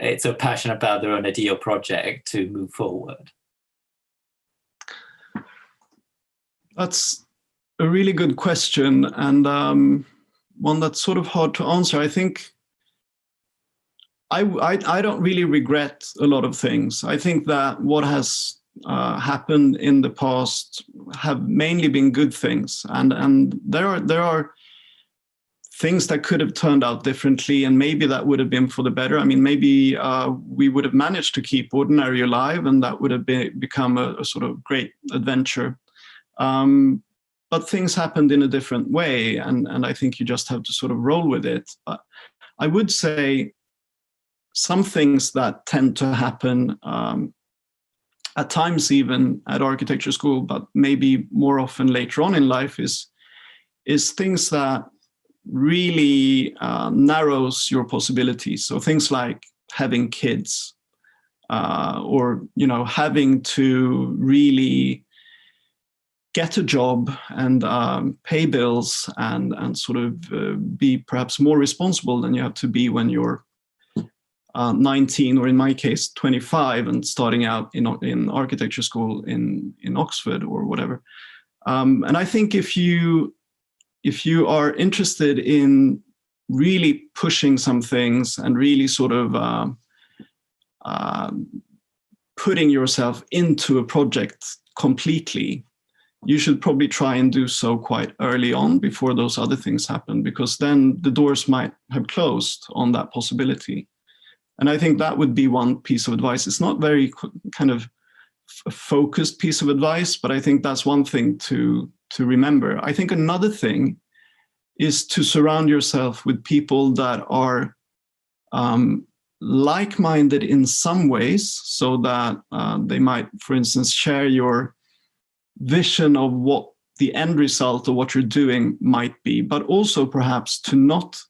[SPEAKER 5] it's so passionate about their own idea or project to move forward?
[SPEAKER 2] That's a really good question, and one that's sort of hard to answer. I think I don't really regret a lot of things. I think that what has happened in the past have mainly been good things, and there are things that could have turned out differently, and maybe that would have been for the better. I mean, maybe we would have managed to keep Ordinary alive, and that would have become a sort of great adventure. But things happened in a different way, and I think you just have to sort of roll with it. But I would say some things that tend to happen at times even at architecture school, but maybe more often later on in life, is things that really narrows your possibilities. So things like having kids, or having to really get a job and pay bills and sort of be perhaps more responsible than you have to be when you're 19, or in my case 25, and starting out in architecture school in Oxford or whatever. And I think if you are interested in really pushing some things and really sort of putting yourself into a project completely, you should probably try and do so quite early on before those other things happen, because then the doors might have closed on that possibility. And I think that would be one piece of advice. It's not very kind of a focused piece of advice, but I think that's one thing to remember. I think another thing is to surround yourself with people that are like-minded in some ways, so that they might, for instance, share your vision of what the end result of what you're doing might be, but also perhaps to not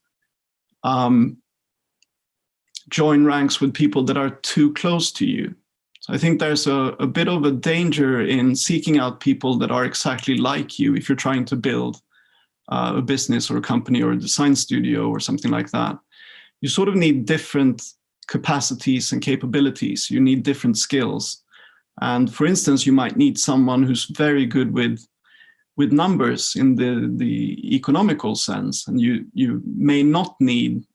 [SPEAKER 2] join ranks with people that are too close to you. So I think there's a bit of a danger in seeking out people that are exactly like you if you're trying to build a business or a company or a design studio or something like that. You sort of need different capacities and capabilities. You need different skills. And for instance, you might need someone who's very good with numbers in the economical sense, and you may not need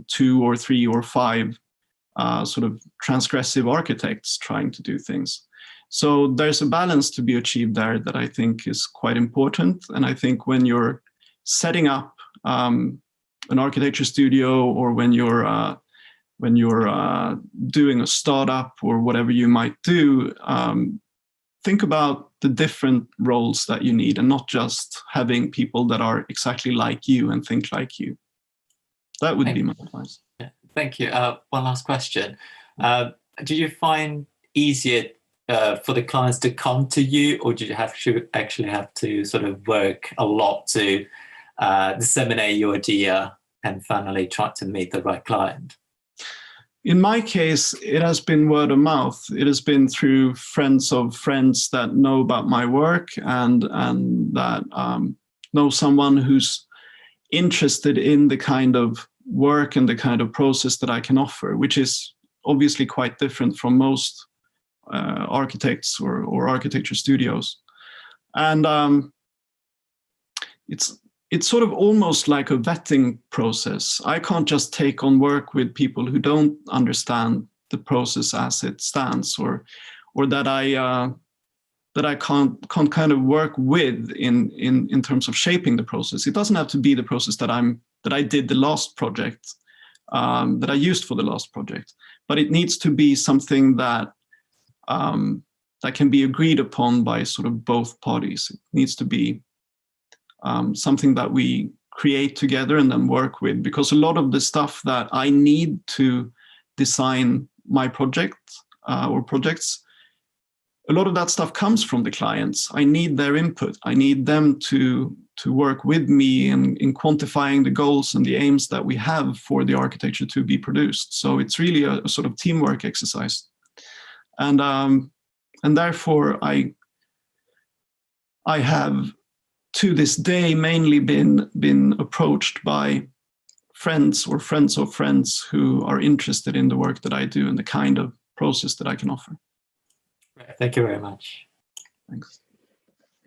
[SPEAKER 2] 2 or 3 or 5 sort of transgressive architects trying to do things. So there's a balance to be achieved there that I think is quite important. And I think when you're setting up an architecture studio, or when you're doing a startup or whatever you might do, think about the different roles that you need, and not just having people that are exactly like you and think like you. That would be my advice.
[SPEAKER 5] Yeah. Thank you. One last question. Do you find easier for the clients to come to you, or do you actually have to sort of work a lot to disseminate your idea and finally try to meet the right client?
[SPEAKER 2] In my case, it has been word of mouth. It has been through friends of friends that know about my work and that know someone who's interested in the kind of work and the kind of process that I can offer, which is obviously quite different from most architects or architecture studios. And it's sort of almost like a vetting process. I can't just take on work with people who don't understand the process as it stands, or that I can't kind of work with in terms of shaping the process. It doesn't have to be the process that I did the last project, that I used for the last project, but it needs to be something that can be agreed upon by sort of both parties. It needs to be something that we create together and then work with, because a lot of the stuff that I need to design my project or projects, a lot of that stuff comes from the clients. I need their input. I need them to work with me in quantifying the goals and the aims that we have for the architecture to be produced. So it's really a sort of teamwork exercise. And therefore I have to this day mainly been approached by friends or friends of friends who are interested in the work that I do and the kind of process that I can offer.
[SPEAKER 5] Thank you very much.
[SPEAKER 2] Thanks.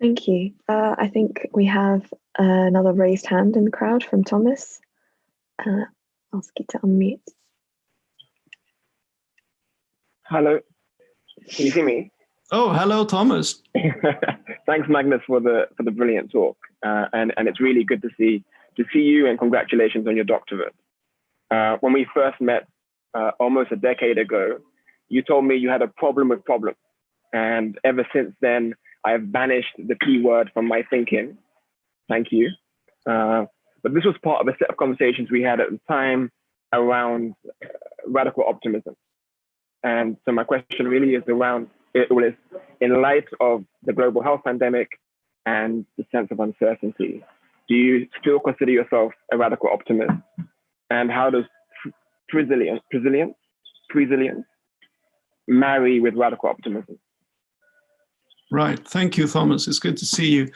[SPEAKER 1] Thank you. I think we have another raised hand in the crowd from Thomas. Ask you to unmute.
[SPEAKER 6] Hello, can you see me?
[SPEAKER 2] Oh, hello, Thomas.
[SPEAKER 6] Thanks, Magnus, for the brilliant talk, and it's really good to see you, and congratulations on your doctorate. When we first met almost a decade ago, you told me you had a problem with problems, and ever since then I have banished the P word from my thinking. Thank you. But this was part of a set of conversations we had at the time around radical optimism, and so my question really is around it was in light of the global health pandemic and the sense of uncertainty. Do you still consider yourself a radical optimist? And how does presilience marry with radical optimism?
[SPEAKER 2] Right. Thank you, Thomas. It's good to see you.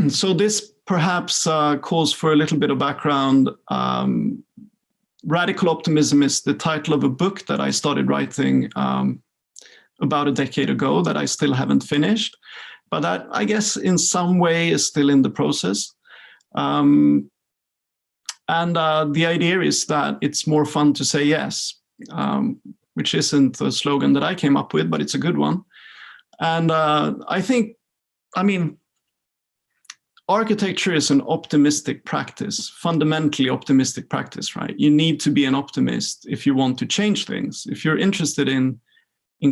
[SPEAKER 2] So this perhaps calls for a little bit of background. Radical Optimism is the title of a book that I started writing about a decade ago that I still haven't finished, but that I guess in some way is still in the process. And the idea is that it's more fun to say yes, which isn't a slogan that I came up with, but it's a good one. And I think, I mean, architecture is an optimistic practice, fundamentally optimistic practice, right? You need to be an optimist if you want to change things. If you're interested in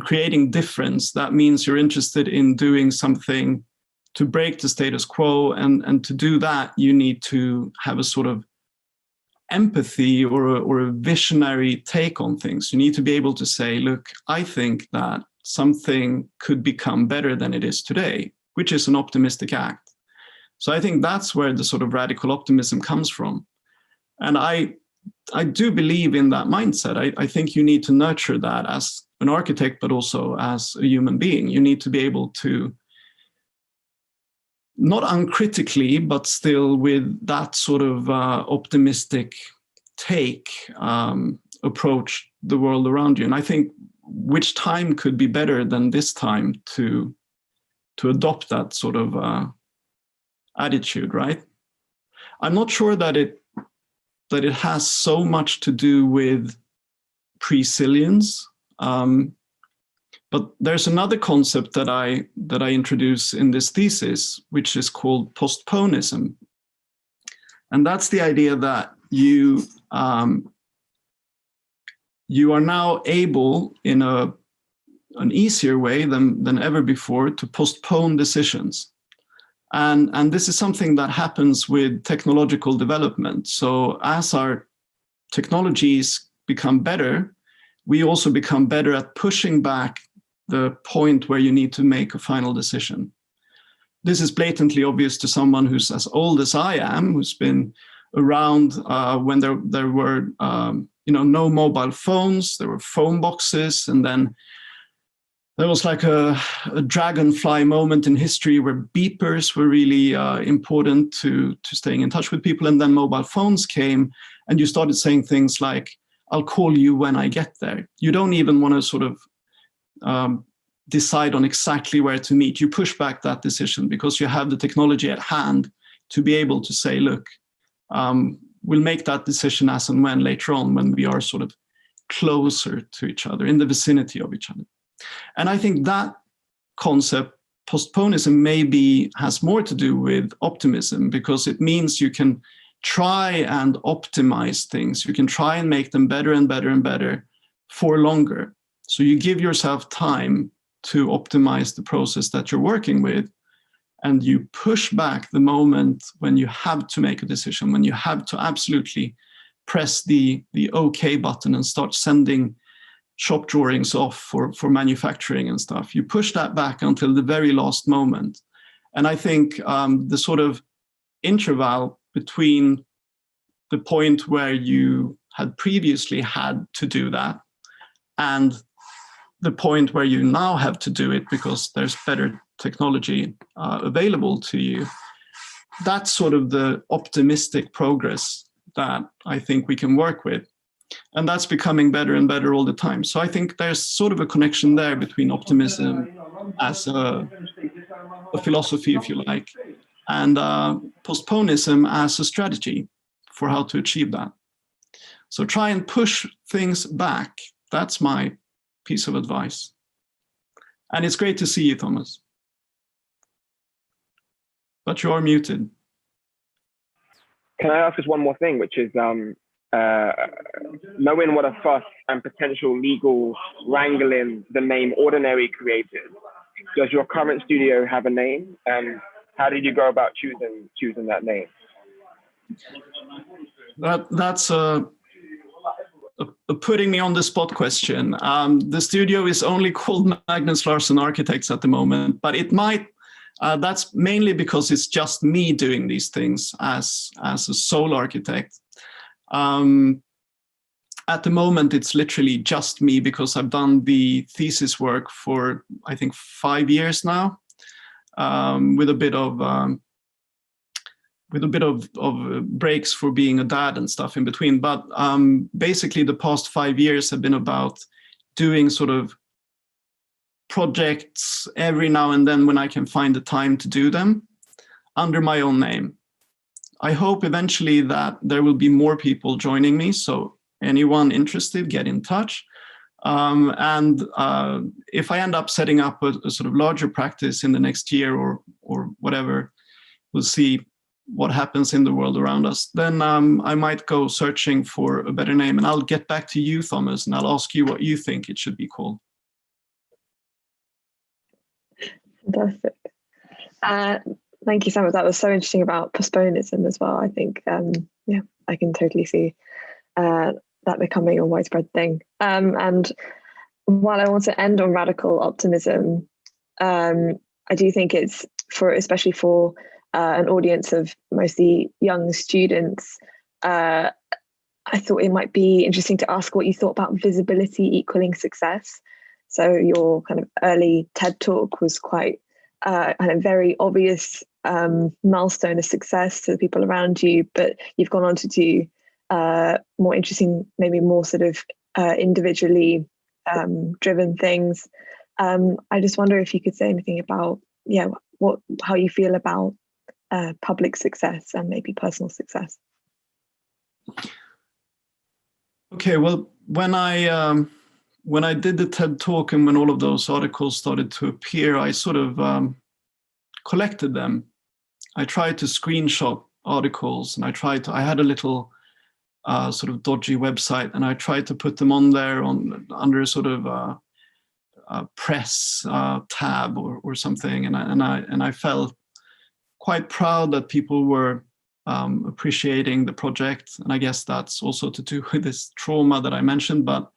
[SPEAKER 2] creating difference, that means you're interested in doing something to break the status quo. And to do that, you need to have a sort of empathy or a visionary take on things. You need to be able to say, look, I think that something could become better than it is today, which is an optimistic act. So I think that's where the sort of radical optimism comes from. And I do believe in that mindset. I think you need to nurture that as an architect, but also as a human being. You need to be able to, not uncritically, but still with that sort of optimistic take, approach the world around you. And I think which time could be better than this time to adopt that sort of attitude, right? I'm not sure that it has so much to do with presilience, but there's another concept that I introduce in this thesis, which is called postponism, and that's the idea that you are now able, in an easier way than ever before, to postpone decisions. And this is something that happens with technological development. So as our technologies become better, we also become better at pushing back the point where you need to make a final decision. This is blatantly obvious to someone who's as old as I am, who's been around when there were no mobile phones, there were phone boxes, and then there was like a dragonfly moment in history where beepers were really important to staying in touch with people. And then mobile phones came and you started saying things like, I'll call you when I get there. You don't even want to sort of decide on exactly where to meet. You push back that decision because you have the technology at hand to be able to say, look, we'll make that decision as and when later on, when we are sort of closer to each other, in the vicinity of each other. And I think that concept, postponism, maybe has more to do with optimism, because it means you can try and optimize things. You can try and make them better and better and better for longer. So you give yourself time to optimize the process that you're working with, and you push back the moment when you have to make a decision, when you have to absolutely press the OK button and start sending shop drawings off for manufacturing and stuff. You push that back until the very last moment. And I think the sort of interval between the point where you had previously had to do that and the point where you now have to do it because there's better technology available to you, that's sort of the optimistic progress that I think we can work with. And that's becoming better and better all the time. So I think there's sort of a connection there between optimism as a philosophy, if you like, and postponism as a strategy for how to achieve that. So try and push things back. That's my piece of advice. And it's great to see you, Thomas. But you are muted.
[SPEAKER 6] Can I ask us one more thing, which is knowing what a fuss and potential legal wrangling the name Ordinary created, does your current studio have a name? And how did you go about choosing that name?
[SPEAKER 2] That's a putting me on the spot question. The studio is only called Magnus Larsson Architects at the moment, but it might. That's mainly because it's just me doing these things as a sole architect. At the moment, it's literally just me because I've done the thesis work for, I think, 5 years now, with a bit of breaks for being a dad and stuff in between. But basically, the past 5 years have been about doing sort of projects every now and then when I can find the time to do them under my own name. I hope eventually that there will be more people joining me. So anyone interested, get in touch. And if I end up setting up a sort of larger practice in the next year or whatever, we'll see what happens in the world around us. Then I might go searching for a better name, and I'll get back to you, Thomas, and I'll ask you what you think it should be called.
[SPEAKER 1] Fantastic. Thank you so much. That was so interesting about postponism as well. I think, I can totally see that becoming a widespread thing. And while I want to end on radical optimism, I do think it's especially for an audience of mostly young students, I thought it might be interesting to ask what you thought about visibility equaling success. So your kind of early TED talk was quite kind of very obvious milestone of success to the people around you, but you've gone on to do more interesting, maybe more sort of individually driven things. I just wonder if you could say anything about how you feel about public success and maybe personal success.
[SPEAKER 2] Okay, well, when I did the TED talk and when all of those articles started to appear, I sort of collected them. I tried to screenshot articles, and I had a little sort of dodgy website, and I tried to put them on there under a sort of a press tab or something, and I felt quite proud that people were appreciating the project, and I guess that's also to do with this trauma that I mentioned. But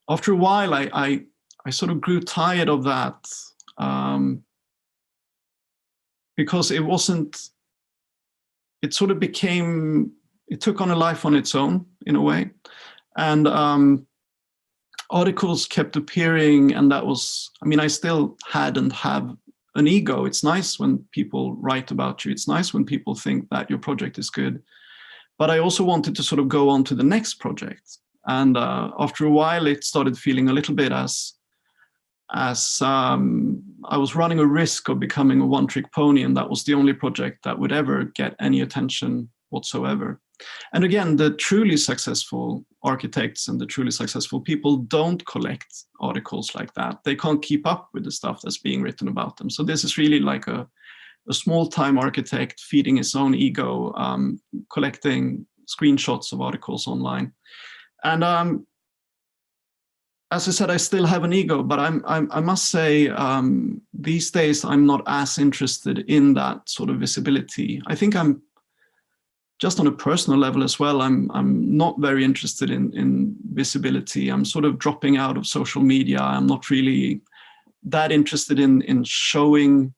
[SPEAKER 2] after a while, I sort of grew tired of that because it sort of it took on a life on its own in a way. And articles kept appearing, and that was, I still had and have an ego. It's nice when people write about you. It's nice when people think that your project is good. But I also wanted to sort of go on to the next project. And after a while, it started feeling a little bit as I was running a risk of becoming a one-trick pony, and that was the only project that would ever get any attention whatsoever. And again, the truly successful architects and the truly successful people don't collect articles like that. They can't keep up with the stuff that's being written about them. So this is really like a small-time architect feeding his own ego, collecting screenshots of articles online. And as I said, I still have an ego, but I must say these days I'm not as interested in that sort of visibility. I think I'm just on a personal level as well, I'm not very interested in visibility. I'm sort of dropping out of social media. I'm not really that interested in showing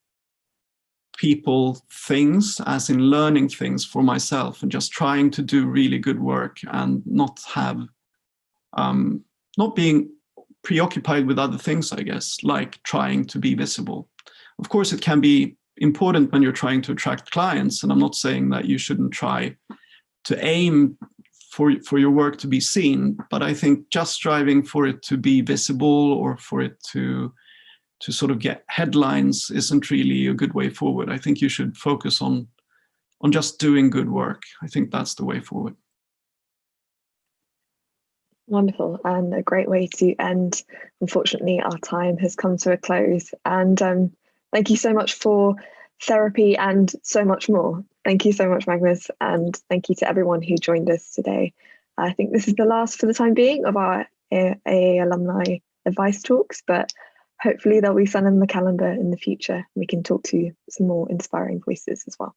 [SPEAKER 2] people things, as in learning things for myself, and just trying to do really good work and not being preoccupied with other things, I guess, like trying to be visible. Of course, it can be important when you're trying to attract clients, and I'm not saying that you shouldn't try to aim for your work to be seen, but I think just striving for it to be visible or for it to sort of get headlines isn't really a good way forward. I think you should focus on just doing good work. I think that's the way forward.
[SPEAKER 1] Wonderful, and a great way to end. Unfortunately, our time has come to a close, and thank you so much for therapy and so much more. Thank you so much, Magnus, and thank you to everyone who joined us today. I think this is the last, for the time being, of our AA Alumni Advice Talks, but hopefully there'll be some in the calendar in the future. We can talk to some more inspiring voices as well.